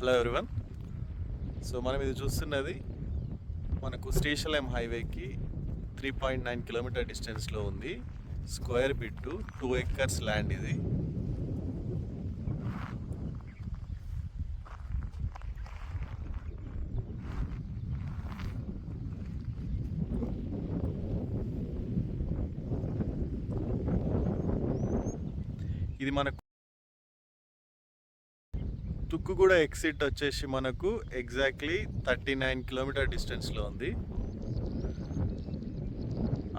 Hello everyone. So మనం ఇది చూస్తున్నది మనకు శ్రీశైలం హైవేకి 3.9 కిలోమీటర్ డిస్టెన్స్లో ఉంది. స్క్వేర్ బిట్టు 2 ఎకర్స్ ల్యాండ్ ఇది. ఇది మనకు తుక్కుగూడ ఎగ్జిట్ వచ్చేసి మనకు ఎగ్జాక్ట్లీ 39 కిలోమీటర్ డిస్టెన్స్లో ఉంది.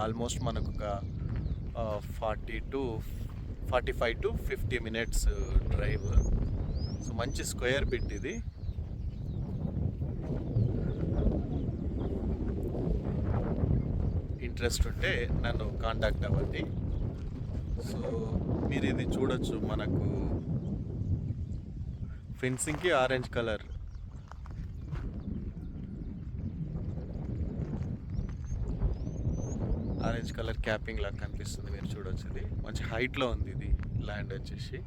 ఆల్మోస్ట్ మనకు ఒక 45 to 50 మినిట్స్ డ్రైవ్. సో మంచి స్క్వేర్ బిట్ ఇది. ఇంట్రెస్ట్ ఉంటే నన్ను కాంటాక్ట్ అవ్వండి. సో మీరు ఇది చూడొచ్చు, మనకు ఫెన్సింగ్కి ఆరెంజ్ కలర్ క్యాపింగ్ లాగా కనిపిస్తుంది. మీరు చూడొచ్చు, ఇది మంచి హైట్లో ఉంది ఇది ల్యాండ్ వచ్చేసి.